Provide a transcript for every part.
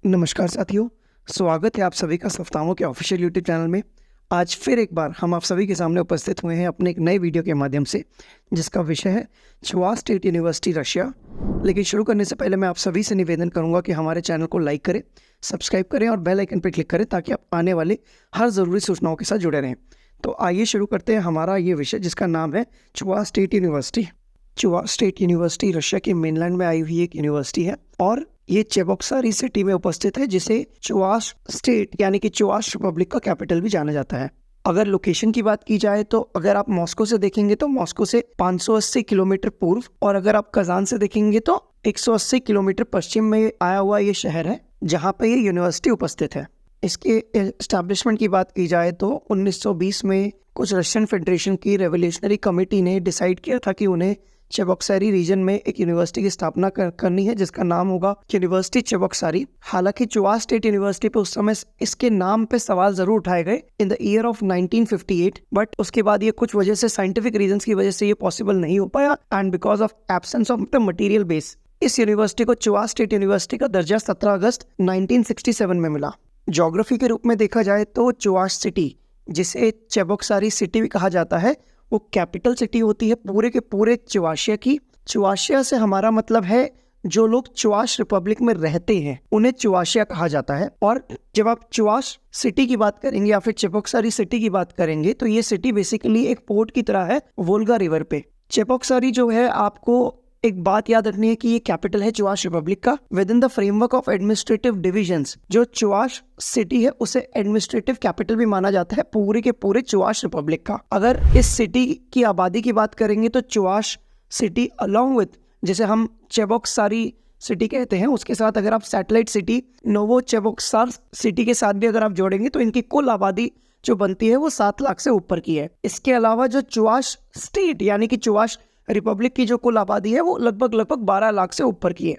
नमस्कार साथियों, स्वागत है आप सभी का सफ्तामों के ऑफिशियल यूट्यूब चैनल में। आज फिर एक बार हम आप सभी के सामने उपस्थित हुए हैं अपने एक नए वीडियो के माध्यम से, जिसका विषय है चुवा स्टेट यूनिवर्सिटी रशिया। लेकिन शुरू करने से पहले मैं आप सभी से निवेदन करूंगा कि हमारे चैनल को लाइक करें, सब्सक्राइब करें और बेल आइकन पर क्लिक करें ताकि आप आने वाले हर ज़रूरी सूचनाओं के साथ जुड़े रहें। तो आइए शुरू करते हैं हमारा ये विषय, जिसका नाम है Chuvash state university. Chuvash state university Russia के मेनलैंड में आई हुई एक यूनिवर्सिटी है और ये चेबोक्सारी सिटी में उपस्थित है, जिसे चुवाश स्टेट यानी कि चुवाश रिपब्लिक का कैपिटल भी जाना जाता है। अगर लोकेशन की बात की जाए तो अगर आप मॉस्को से देखेंगे तो मॉस्को से 580 किलोमीटर पूर्व, और अगर आप कजान से देखेंगे तो 180 किलोमीटर पश्चिम में आया हुआ ये शहर है जहाँ पे ये यूनिवर्सिटी उपस्थित है। इसके एस्टैब्लिशमेंट की बात की जाए तो 1920 में कुछ रशियन फेडरेशन की रेवोल्यूशनरी कमेटी ने डिसाइड किया था कि उन्हें चेबोक्सारी रीजन में एक यूनिवर्सिटी की स्थापना करनी है, जिसका नाम होगा यूनिवर्सिटी चेबोक्सारी। हालांकि चुवा स्टेट यूनिवर्सिटी पे उस समय इसके नाम पे सवाल जरूर उठाए गए in the year of 1958, but उसके बाद ये कुछ वजह से, साइंटिफिक रीजंस की वजह से ये पॉसिबल नहीं हो पाया and because of absence of the material base इस यूनिवर्सिटी को चुवा स्टेट यूनिवर्सिटी का दर्जा 17 अगस्त 1967 में मिला। ज्योग्राफी के रूप में देखा जाए तो चुवाश सिटी, जिसे चेबोक्सारी सिटी भी कहा जाता है, वो कैपिटल सिटी होती है पूरे के पूरे चुवाशिया की। चुवाशिया से हमारा मतलब है जो लोग चुवाश रिपब्लिक में रहते हैं उन्हें चुवाशिया कहा जाता है। और जब आप चुवाश सिटी की बात करेंगे या फिर चेबोक्सारी सिटी की बात करेंगे तो ये सिटी बेसिकली एक पोर्ट की तरह है वोल्गा रिवर पे। चेबोक्सारी जो है, आपको एक बात याद रखनी है कि ये कैपिटल है चुवाश रिपब्लिक का। With in the framework of administrative divisions जो चुवाश सिटी है उसे एडमिनिस्ट्रेटिव कैपिटल भी माना जाता है पूरे के पूरे चुवाश रिपब्लिक का। अगर इस सिटी की आबादी की बात करेंगे तो चुवाश सिटी अलॉन्ग विद, जैसे हम चेबोक्सारी सिटी कहते हैं, उसके साथ अगर आप सैटेलाइट सिटी नोवो चेबोक्सार सिटी के साथ भी अगर आप जोड़ेंगे तो इनकी कुल आबादी जो बनती है वो 7 लाख से ऊपर की है। इसके अलावा जो चुवाश स्टेट यानी कि चुवाश रिपब्लिक की जो कुल आबादी है वो लगभग 12 लाख से ऊपर की है।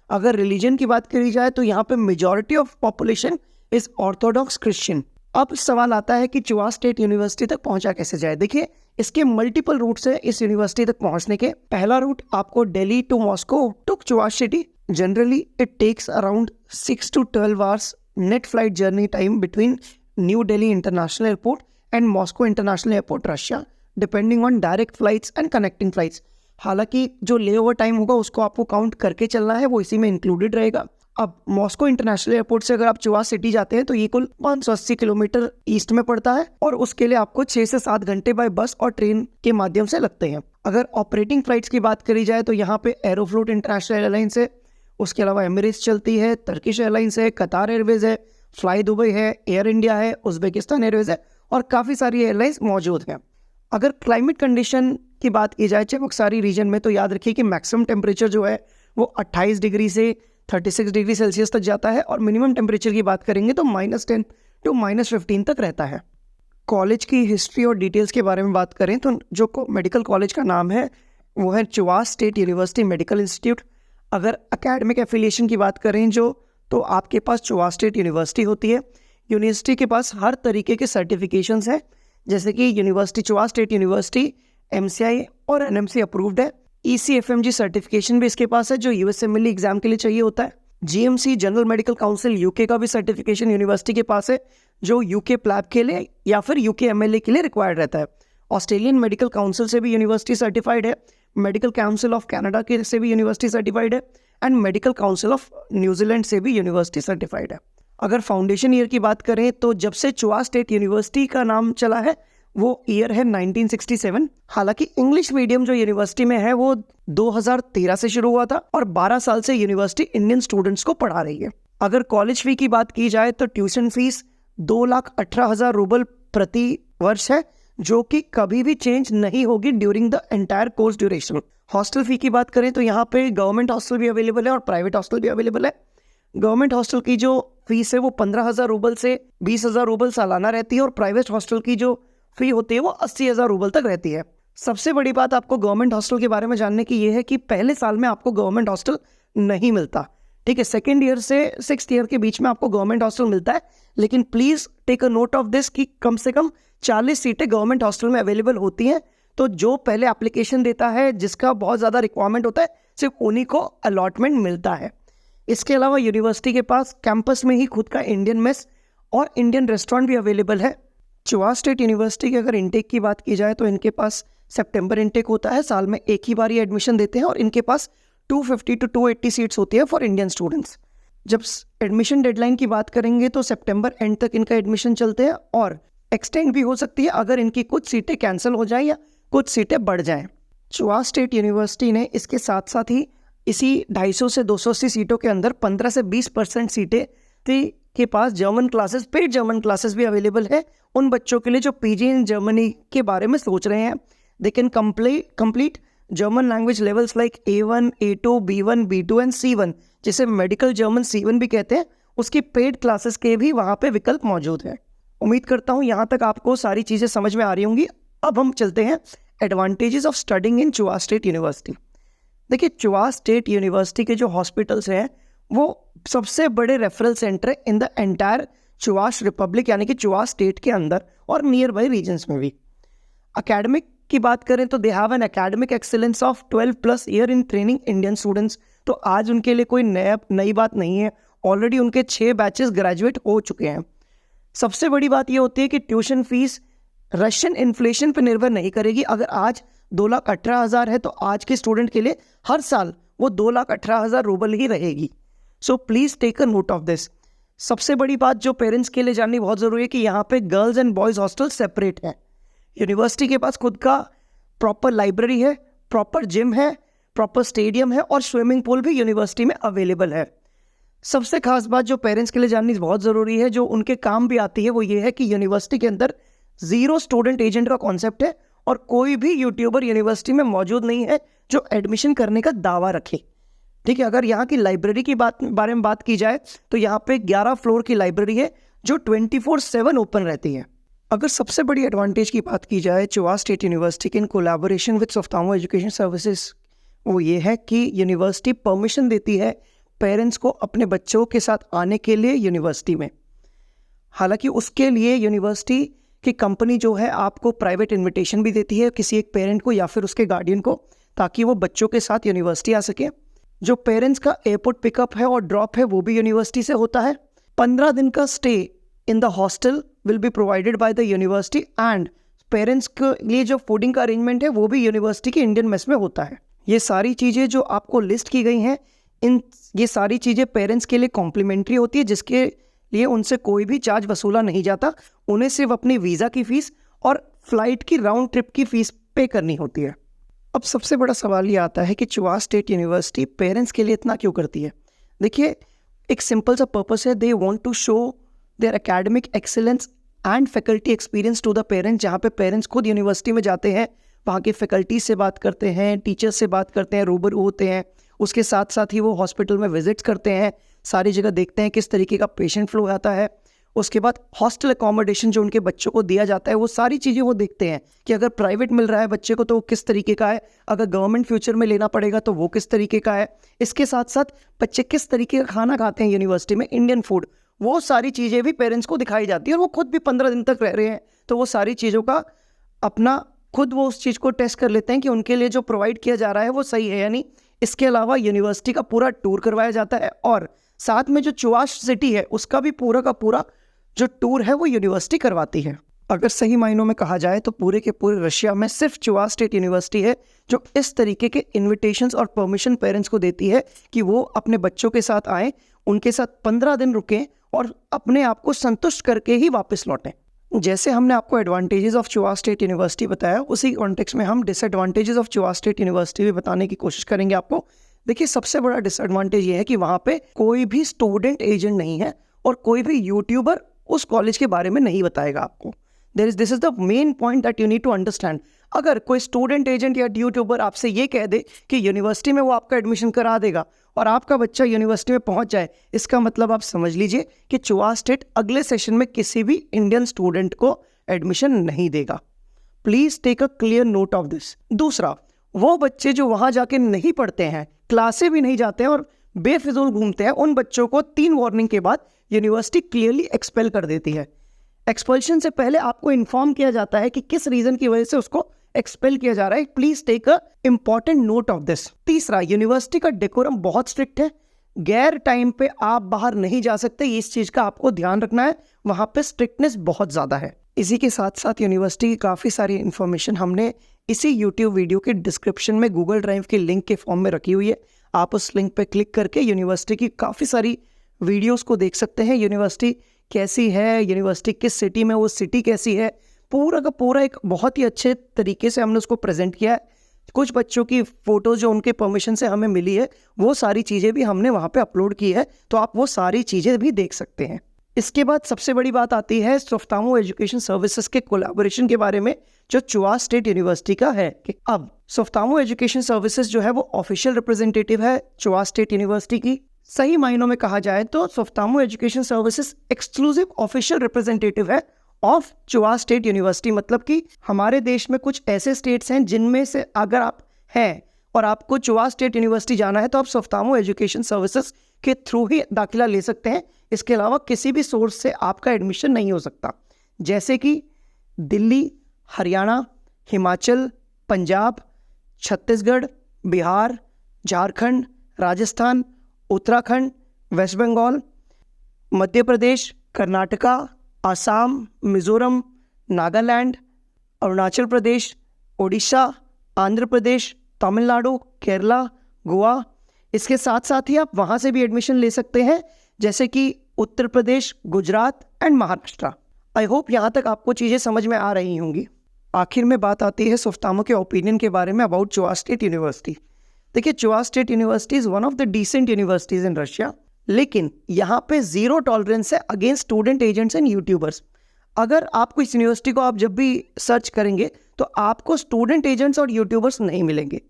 अगर रिलीजन की बात करी जाए तो यहाँ पे majority of population is Orthodox Christian. अब सवाल आता है कि चुवा स्टेट यूनिवर्सिटी तक पहुंचा कैसे जाए। देखिए, इसके मल्टीपल रूट्स है इस यूनिवर्सिटी तक पहुंचने के। पहला रूट आपको Delhi to Moscow to Chuvash city. Generally it takes around 6 to 12 hours net flight journey time between New Delhi international airport and Moscow international airport Russia, depending on direct flights and connecting flights. हालांकि जो ले over time होगा उसको आपको count करके चलना है, वो इसी में इंक्लूडेड रहेगा। अब मॉस्को इंटरनेशनल एयरपोर्ट से अगर आप चुवा सिटी जाते हैं तो ये कुल 580 किलोमीटर ईस्ट में पड़ता है और उसके लिए आपको 6 से 7 घंटे बाय बस और ट्रेन के माध्यम से लगते हैं। अगर ऑपरेटिंग फ्लाइट्स की बात करी जाए तो यहाँ पे एरोफ्लोट इंटरनेशनल एयरलाइंस है, उसके अलावा एमिरेट्स चलती है, टर्किश एयरलाइंस है, कतार एयरवेज है, फ्लाई दुबई है, एयर इंडिया है, उज्बेकिस्तान एयरवेज है और काफ़ी सारी एयरलाइंस मौजूद हैं। अगर क्लाइमेट कंडीशन की बात की जाए चेबोक्सारी रीजन में तो याद रखिए कि मैक्सिमम टेम्परेचर जो है वो 28 डिग्री से 36 डिग्री सेल्सियस तक जाता है और मिनिमम टेम्परेचर की बात करेंगे तो -10 to -15 तक रहता है। कॉलेज की हिस्ट्री और डिटेल्स के बारे में बात करें तो जो मेडिकल कॉलेज का नाम है वो है Chuvash state university medical institute. अगर अकेडमिक एफिलिएशन की बात करें तो आपके पास चुवा स्टेट यूनिवर्सिटी होती है। यूनिवर्सिटी के पास हर तरीके के सर्टिफिकेशंस हैं, जैसे कि university Chuvash state university MCI और NMC अप्रूव्ड है। ECFMG सर्टिफिकेशन भी इसके पास है जो USMLE एग्जाम के लिए चाहिए होता है। GMC general medical council UK का भी सर्टिफिकेशन यूनिवर्सिटी के पास है जो UK प्लैब के लिए या फिर UK MLA के लिए रिक्वायर्ड रहता है। ऑस्ट्रेलियन मेडिकल काउंसिल से भी यूनिवर्सिटी सर्टिफाइड है, मेडिकल काउंसिल ऑफ कनाडा के से भी यूनिवर्सिटी सर्टिफाइड है and medical council of New Zealand से भी यूनिवर्सिटी सर्टिफाइड है। अगर फाउंडेशन ईयर की बात करें तो जब से चुवा स्टेट यूनिवर्सिटी का नाम चला है वो ईयर है 1967। हालांकि इंग्लिश मीडियम जो यूनिवर्सिटी में है वो 2013 से शुरू हुआ था और 12 साल से यूनिवर्सिटी इंडियन स्टूडेंट्स को पढ़ा रही है। अगर कॉलेज फी की बात की जाए तो ट्यूशन फीस 2,18,000 रूबल प्रति वर्ष है, जो कि कभी भी चेंज नहीं होगी during the entire course duration. Hostel fee की बात करें तो यहाँ पे गवर्नमेंट हॉस्टल भी अवेलेबल है और प्राइवेट हॉस्टल भी अवेलेबल है। गवर्नमेंट हॉस्टल की जो फीस है वो 15,000 रूबल से 20,000 रूबल सालाना रहती है और प्राइवेट हॉस्टल की जो फी होती है वो 80,000 रूबल तक रहती है। सबसे बड़ी बात आपको गवर्नमेंट हॉस्टल के बारे में जानने की ये है कि पहले साल में आपको गवर्नमेंट हॉस्टल नहीं मिलता, ठीक है। सेकेंड ईयर से 6th ईयर के बीच में आपको गवर्नमेंट हॉस्टल मिलता है, लेकिन please take a note of this कि कम से कम 40 सीटें गवर्नमेंट हॉस्टल में अवेलेबल होती हैं। तो जो पहले एप्लीकेशन देता है, जिसका बहुत ज़्यादा रिक्वायरमेंट होता है, सिर्फ उन्हीं को अलॉटमेंट मिलता है। इसके अलावा यूनिवर्सिटी के पास कैंपस में ही खुद का इंडियन मेस और इंडियन रेस्टोरेंट भी अवेलेबल है। चुवाश स्टेट यूनिवर्सिटी की अगर इनटेक की बात की जाए तो इनके पास सितंबर इनटेक होता है, साल में एक ही बार ये एडमिशन देते हैं और इनके पास 250 to 280 सीट्स होती है फॉर इंडियन स्टूडेंट्स। जब एडमिशन डेडलाइन की बात करेंगे तो सितंबर एंड तक इनका एडमिशन चलते हैं और एक्सटेंड भी हो सकती है अगर इनकी कुछ सीटें कैंसिल हो जाएं या कुछ सीटें बढ़ जाएं। चुवाश स्टेट यूनिवर्सिटी ने इसके साथ साथ ही इसी 250 से 280 सीटों के अंदर 15 से 20% सीटें के पास German classes, paid German classes भी अवेलेबल है उन बच्चों के लिए जो पीजी इन जर्मनी के बारे में सोच रहे हैं। They can complete German language levels like A1, A2, B1, B2 and C1, जिसे मेडिकल जर्मन C1 भी कहते हैं। उसकी पेड क्लासेस के भी वहाँ पे विकल्प मौजूद है। उम्मीद करता हूँ यहाँ तक आपको सारी चीज़ें समझ में आ रही होंगी। अब हम चलते हैं advantages of studying in चुवाश state university. देखिए, चुवाश स्टेट यूनिवर्सिटी के जो हॉस्पिटल्स हैं वो सबसे बड़े रेफरल सेंटर है इन द एंटायर चुवाश रिपब्लिक, यानी कि चुवाश स्टेट के अंदर और नियर बाई रीजन्स में भी। अकेडमिक की बात करें तो दे have an academic excellence of 12+ year in training Indian students. तो आज उनके लिए कोई नई बात नहीं है, ऑलरेडी उनके 6 बैचेस ग्रेजुएट हो चुके हैं। सबसे बड़ी बात ये होती है कि ट्यूशन फीस रशियन इन्फ्लेशन पर निर्भर नहीं करेगी। अगर आज 2,18,000 है तो आज के स्टूडेंट के लिए हर साल वो 2,18,000 रूबल ही रहेगी। So please take a note of this. सबसे बड़ी बात जो पेरेंट्स के लिए जाननी बहुत ज़रूरी है कि यहाँ पे girls and boys hostel separate है। यूनिवर्सिटी के पास खुद का प्रॉपर लाइब्रेरी है, प्रॉपर जिम है, प्रॉपर स्टेडियम है और स्विमिंग पूल भी यूनिवर्सिटी में अवेलेबल है। सबसे खास बात जो पेरेंट्स के लिए जाननी बहुत ज़रूरी है, जो उनके काम भी आती है, वो ये है कि यूनिवर्सिटी के अंदर 0 स्टूडेंट एजेंट का कॉन्सेप्ट है और कोई भी यूट्यूबर यूनिवर्सिटी में मौजूद नहीं है जो एडमिशन करने का दावा रखे। ठीक है, अगर यहाँ की लाइब्रेरी की बारे में बात की जाए तो यहाँ पे 11 फ्लोर की लाइब्रेरी है जो 24/7 ओपन रहती है। अगर सबसे बड़ी एडवांटेज की बात की जाए चुवाश स्टेट यूनिवर्सिटी के इन कोलैबोरेशन विद सोफ्थामो एजुकेशन सर्विसेज, वो ये है कि यूनिवर्सिटी परमिशन देती है पेरेंट्स को अपने बच्चों के साथ आने के लिए यूनिवर्सिटी में। हालांकि उसके लिए यूनिवर्सिटी की कंपनी जो है आपको प्राइवेट इन्विटेशन भी देती है किसी एक पेरेंट को या फिर उसके गार्डियन को, ताकि वो बच्चों के साथ यूनिवर्सिटी आ सके। जो पेरेंट्स का एयरपोर्ट पिकअप है और ड्रॉप है वो भी यूनिवर्सिटी से होता है। 15 दिन का stay in the hostel will be provided by the university and parents के लिए जो फूडिंग का अरेंजमेंट है वो भी यूनिवर्सिटी के इंडियन मेस में होता है। ये सारी चीज़ें जो आपको लिस्ट की गई हैं, ये सारी चीज़ें पेरेंट्स के लिए कॉम्प्लीमेंट्री होती है, जिसके लिए उनसे कोई भी चार्ज वसूला नहीं जाता। उन्हें सिर्फ अपनी वीज़ा की फ़ीस और फ्लाइट की राउंड ट्रिप की फ़ीस पे करनी होती है। अब सबसे बड़ा सवाल ये आता है कि चुवाश स्टेट यूनिवर्सिटी पेरेंट्स के लिए इतना क्यों करती है। देखिए, एक सिंपल सा पर्पस है, they want to show their academic excellence and faculty experience to the parents. जहाँ पे पेरेंट्स खुद यूनिवर्सिटी में जाते हैं, वहाँ के फैकल्टी से बात करते हैं, टीचर्स से बात करते हैं, रूबरू होते हैं। उसके साथ साथ ही वो हॉस्पिटल में विजिट्स करते हैं, सारी जगह देखते हैं किस तरीके का पेशेंट फ्लो आता है। उसके बाद हॉस्टल अकोमोडेशन जो उनके बच्चों को दिया जाता है, वो सारी चीज़ें वो देखते हैं कि अगर प्राइवेट मिल रहा है बच्चे को तो वो किस तरीके का है, अगर गवर्नमेंट फ्यूचर में लेना पड़ेगा तो वो किस तरीके का है। इसके साथ साथ बच्चे किस तरीके का खाना खाते हैं यूनिवर्सिटी में, इंडियन फूड, वो सारी चीज़ें भी पेरेंट्स को दिखाई जाती है। और वो खुद भी 15 दिन तक रह रहे हैं तो वो सारी चीज़ों का अपना खुद वो उस चीज़ को टेस्ट कर लेते हैं कि उनके लिए जो प्रोवाइड किया जा रहा है वो सही है या नहीं। इसके अलावा यूनिवर्सिटी का पूरा टूर करवाया जाता है और साथ में जो चुवाश सिटी है उसका भी पूरा का पूरा जो टूर है वो यूनिवर्सिटी करवाती है। अगर सही मायनों में कहा जाए तो पूरे के पूरे रशिया में सिर्फ चुवाश स्टेट यूनिवर्सिटी है जो इस तरीके के इन्विटेशंस और परमिशन पेरेंट्स को देती है कि वो अपने बच्चों के साथ आएँ, उनके साथ 15 दिन रुकें और अपने आप को संतुष्ट करके ही वापस लौटें। जैसे हमने आपको एडवांटेजेस ऑफ चुवाश स्टेट यूनिवर्सिटी बताया, उसी कॉन्टेक्स्ट में हम डिसएडवांटेजेस ऑफ चुवाश स्टेट यूनिवर्सिटी भी बताने की कोशिश करेंगे आपको। देखिए, सबसे बड़ा डिसएडवांटेज ये है कि वहाँ पे कोई भी स्टूडेंट एजेंट नहीं है और कोई भी यूट्यूबर उस कॉलेज के बारे में नहीं बताएगा आपको। This is the main point that you need to understand. अगर कोई स्टूडेंट एजेंट या यूट्यूबर आपसे ये कह दे कि यूनिवर्सिटी में वो आपका एडमिशन करा देगा और आपका बच्चा यूनिवर्सिटी में पहुंच जाए, इसका मतलब आप समझ लीजिए कि चुवाश स्टेट अगले सेशन में किसी भी इंडियन स्टूडेंट को एडमिशन नहीं देगा। Please take a clear note of this. दूसरा, वो बच्चे जो वहां जाके नहीं पढ़ते हैं, क्लासे भी नहीं जाते हैं और बेफिजूल घूमते हैं, उन बच्चों को 3 वार्निंग के बाद यूनिवर्सिटी क्लियरली एक्सपेल कर देती है। एक्सपल्शन से पहले आपको इन्फॉर्म किया जाता है कि किस रीजन की वजह से उसको एक्सपेल किया जा रहा है। Please take a important note of this. तीसरा, यूनिवर्सिटी का डेकोरम बहुत स्ट्रिक्ट है। गैर टाइम पे आप बाहर नहीं जा सकते, इस चीज़ का आपको ध्यान रखना है। वहाँ पे स्ट्रिक्टनेस बहुत ज़्यादा है। इसी के साथ साथ यूनिवर्सिटी की काफ़ी सारी इन्फॉर्मेशन हमने इसी यूट्यूब वीडियो के डिस्क्रिप्शन में गूगल ड्राइव के लिंक के फॉर्म में रखी हुई है। आप उस लिंक पे क्लिक करके यूनिवर्सिटी की काफ़ी सारी वीडियोस को देख सकते हैं। यूनिवर्सिटी कैसी है, यूनिवर्सिटी किस सिटी में, वो सिटी कैसी है, पूरा का पूरा एक बहुत ही अच्छे तरीके से हमने उसको प्रेजेंट किया है। कुछ बच्चों की फ़ोटो जो उनके परमिशन से हमें मिली है, वो सारी चीज़ें भी हमने वहाँ पे अपलोड की है, तो आप वो सारी चीज़ें भी देख सकते हैं। इसके बाद सबसे बड़ी बात आती है सोफ्टामो एजुकेशन सर्विसेज के कोलैबोरेशन के बारे में, जो चुआ स्टेट यूनिवर्सिटी का है। कि अब सोफ्टामो एजुकेशन सर्विसेज जो है वो ऑफिशियल रिप्रेजेंटेटिव है चुआ स्टेट यूनिवर्सिटी की। सही मायनों में कहा जाए तो सोफ्टामो education services exclusive official representative है ऑफ चुआ स्टेट यूनिवर्सिटी। मतलब कि हमारे देश में कुछ ऐसे स्टेट्स हैं जिनमें से अगर आप हैं और आपको चुआ स्टेट यूनिवर्सिटी जाना है तो आप सोफ्टामो एजुकेशन सर्विसेज के थ्रू ही दाखिला ले सकते हैं। इसके अलावा किसी भी सोर्स से आपका एडमिशन नहीं हो सकता, जैसे कि दिल्ली, हरियाणा, हिमाचल, पंजाब, छत्तीसगढ़, बिहार, झारखंड, राजस्थान, उत्तराखंड, वेस्ट बंगाल, मध्य प्रदेश, कर्नाटका, आसाम, मिजोरम, नागालैंड, अरुणाचल प्रदेश, ओडिशा, आंध्र प्रदेश, तमिलनाडु, केरला, गोवा। इसके साथ साथ ही आप वहाँ से भी एडमिशन ले सकते हैं, जैसे कि Uttar Pradesh, Gujarat and Maharashtra. I hope यहाँ तक आपको चीज़ें समझ में आ रही होंगी। आखिर में बात आती है सोफ्टामो के ओपिनियन के बारे में अबाउट चुआ स्टेट यूनिवर्सिटी। देखिए, Chuvash state university is one of the decent universities in Russia, लेकिन यहाँ पे ज़ीरो टॉलरेंस है against student agents and YouTubers. अगर आपको इस यूनिवर्सिटी को आप जब भी सर्च करेंगे तो आपको स्टूडेंट एजेंट्स और यूट्यूबर्स नहीं मिलेंगे।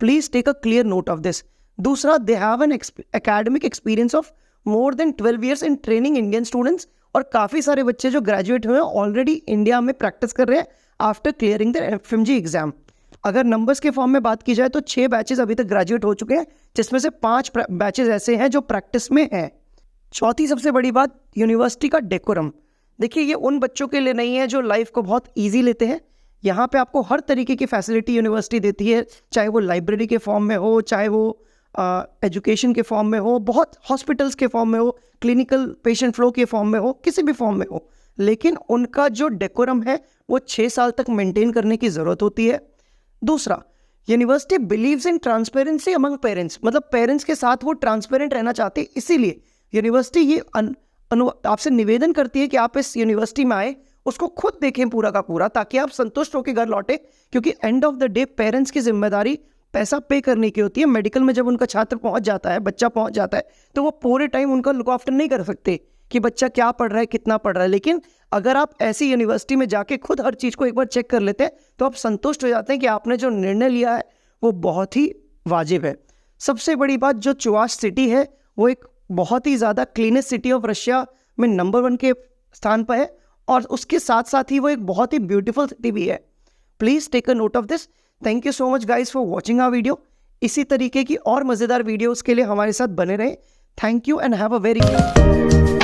Please take a clear note of this. दूसरा, they have an academic experience of more than 12 years in training Indian students, और काफ़ी सारे बच्चे जो ग्रेजुएट हुए हैं ऑलरेडी इंडिया में प्रैक्टिस कर रहे हैं after clearing the FMG exam. अगर नंबर्स के फॉर्म में बात की जाए तो 6 बैचेस अभी तक ग्रेजुएट हो चुके हैं, जिसमें से 5 बैचेस ऐसे हैं जो प्रैक्टिस में हैं। चौथी सबसे बड़ी बात, यूनिवर्सिटी का डेकोरम। देखिए, ये उन बच्चों के लिए नहीं है जो लाइफ को बहुत ईजी लेते हैं। यहाँ पे आपको हर तरीके की फैसिलिटी यूनिवर्सिटी देती है, चाहे वो लाइब्रेरी के फॉर्म में हो, चाहे वो एजुकेशन के फॉर्म में हो, बहुत हॉस्पिटल्स के फॉर्म में हो, क्लिनिकल पेशेंट फ्लो के फॉर्म में हो, किसी भी फॉर्म में हो, लेकिन उनका जो डेकोरम है वो 6 साल तक मेंटेन करने की ज़रूरत होती है। दूसरा, university believes in transparency among parents, मतलब पेरेंट्स के साथ वो ट्रांसपेरेंट रहना चाहते हैं। इसीलिए यूनिवर्सिटी ये आपसे निवेदन करती है कि आप इस यूनिवर्सिटी में आए, उसको खुद देखें पूरा का पूरा, ताकि आप संतुष्ट होकर घर लौटे। क्योंकि end of the day parents की जिम्मेदारी पैसा पे करने की होती है। मेडिकल में जब उनका छात्र पहुंच जाता है, बच्चा पहुंच जाता है, तो वो पूरे टाइम उनका लुक आफ्टर नहीं कर सकते कि बच्चा क्या पढ़ रहा है, कितना पढ़ रहा है। लेकिन अगर आप ऐसी यूनिवर्सिटी में जाके खुद हर चीज़ को एक बार चेक कर लेते हैं तो आप संतुष्ट हो जाते हैं कि आपने जो निर्णय लिया है वो बहुत ही वाजिब है। सबसे बड़ी बात, जो चुआ सिटी है वो एक बहुत ही ज़्यादा क्लीनेस्ट सिटी ऑफ रशिया में नंबर 1 के स्थान पर है, और उसके साथ साथ ही वो एक बहुत ही ब्यूटीफुल सिटी भी है। Please take a note of this. Thank you so much guys for watching our video. इसी तरीके की और मज़ेदार वीडियोज़ के लिए हमारे साथ बने रहें। Thank you and have a very